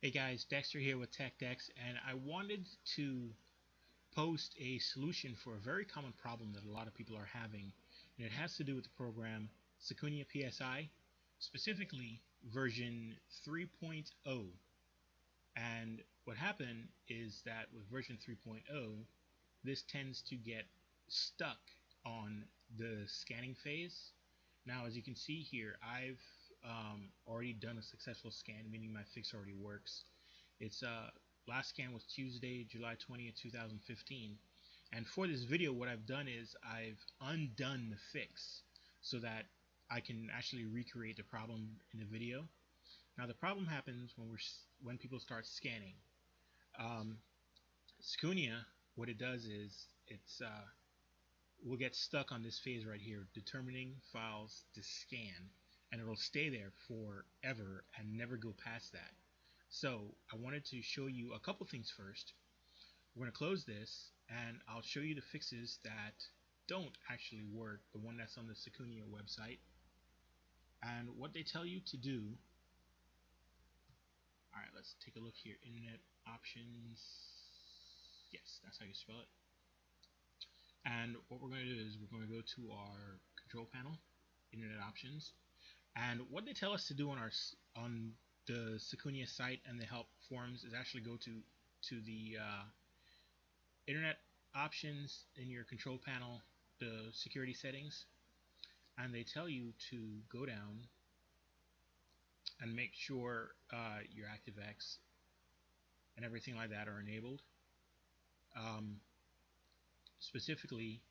Hey guys, Dexter here with TechDex, and I wanted to post a solution for a very common problem that a lot of people are having, and it has to do with the program Secunia PSI, specifically version 3.0. And what happened is that with version 3.0, this tends to get stuck on the scanning phase. Now, as you can see here, I've already done a successful scan, meaning my fix already works. Its last scan was Tuesday, July 20th, 2015. And for this video, what I've done is I've undone the fix so that I can actually recreate the problem in the video. Now the problem happens when people start scanning. Um, Secunia, what it does is it's we'll get stuck on this phase right here, determining files to scan, and it'll stay there forever and never go past that. So I wanted to show you a couple things first. We're going to close this, and I'll show you the fixes that don't actually work, the one that's on the Secunia website, and what they tell you to do. Alright, let's take a look here. Internet options. Yes, that's how you spell it. And what we're going to do is we're going to go to our control panel, Internet options, and what they tell us to do on the Secunia site and the help forums is actually go to the Internet options in your control panel, the security settings, and they tell you to go down and make sure your ActiveX and everything like that are enabled. Specifically,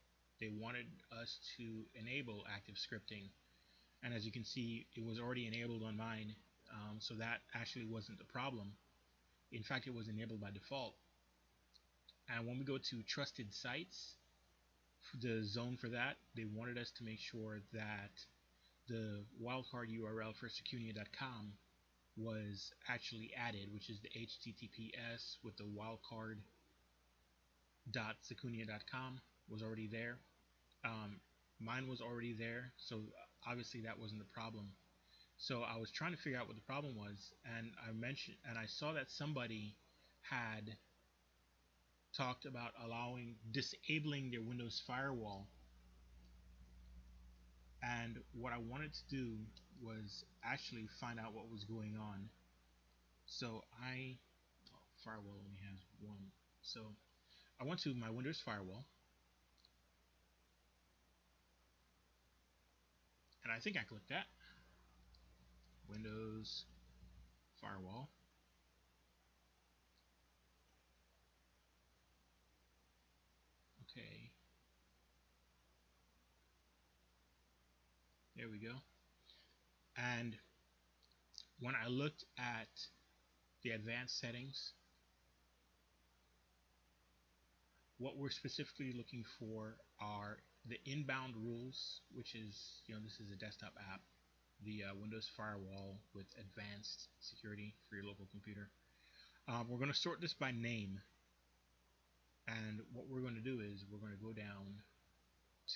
they wanted us to enable active scripting, and as you can see, it was already enabled on mine, so that actually wasn't the problem. In fact, it was enabled by default. And when we go to trusted sites, the zone for that, they wanted us to make sure that the wildcard URL for secunia.com was actually added, which is the HTTPS with the wildcard.secunia.com was already there. Mine was already there, so obviously that wasn't the problem. So I was trying to figure out what the problem was, and I saw that somebody had talked about disabling their Windows firewall, and what I wanted to do was actually find out what was going on. So firewall only has one. So I went to my Windows firewall, and I think I clicked that. Windows firewall. Okay, there we go. And when I looked at the advanced settings, what we're specifically looking for are the inbound rules, which is, this is a desktop app, the Windows firewall with advanced security for your local computer. We're going to sort this by name, and what we're going to do is we're going to go down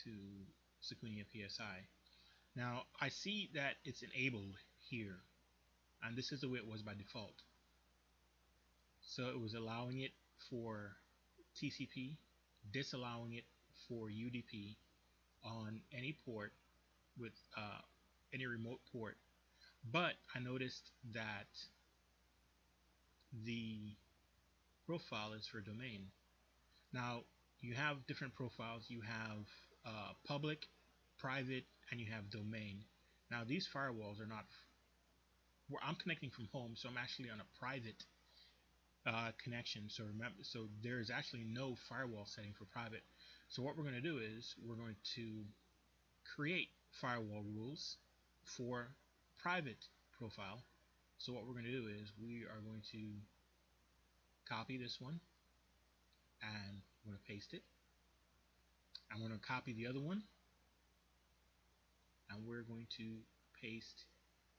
to Secunia PSI. Now I see that it's enabled here, and this is the way it was by default. So it was allowing it for TCP, disallowing it for UDP on any port with any remote port. But I noticed that the profile is for domain. Now you have different profiles. You have public, private, and you have domain. Now these firewalls are not where I'm connecting from home, so I'm actually on a private connection. So remember, so there is actually no firewall setting for private. So what we're going to do is we're going to create firewall rules for private profile. So what we're going to do is we are going to copy this one, and we're going to paste it. I'm going to copy the other one, and we're going to paste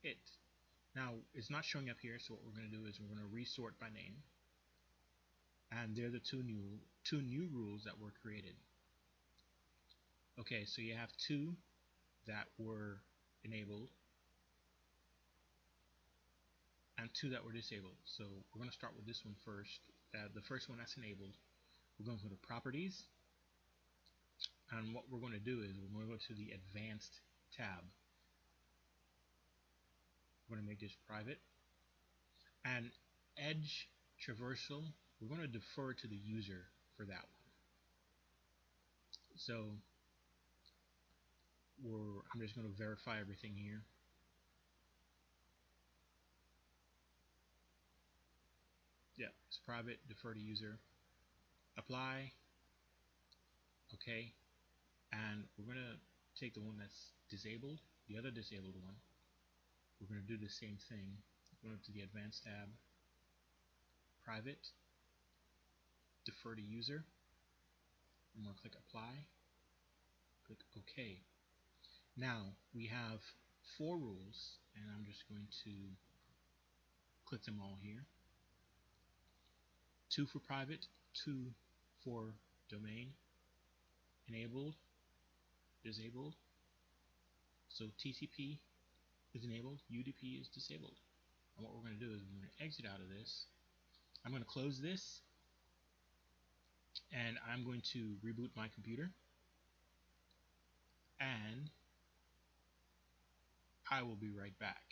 it. Now it's not showing up here, so what we're going to do is we're going to resort by name, and they're the two new rules that were created. Okay, so you have two that were enabled, and 2 that were disabled. So we're going to start with this one first. The first one that's enabled. We're going to go to Properties, and what we're going to do is we're going to go to the Advanced tab. We're going to make this private. And Edge Traversal, we're going to defer to the user for that one. So I'm just going to verify everything here. Yeah, it's private, defer to user, apply, okay, and we're going to take the one that's disabled, the other disabled one. We're going to do the same thing. Go to the Advanced tab, private, defer to user. I'm going to click apply, click OK. Now we have 4 rules, and I'm just going to click them all here. 2 for private, 2 for domain, enabled, disabled. So TCP is enabled, UDP is disabled. And what we're going to do is we're going to exit out of this. I'm going to close this, and I'm going to reboot my computer, and I will be right back.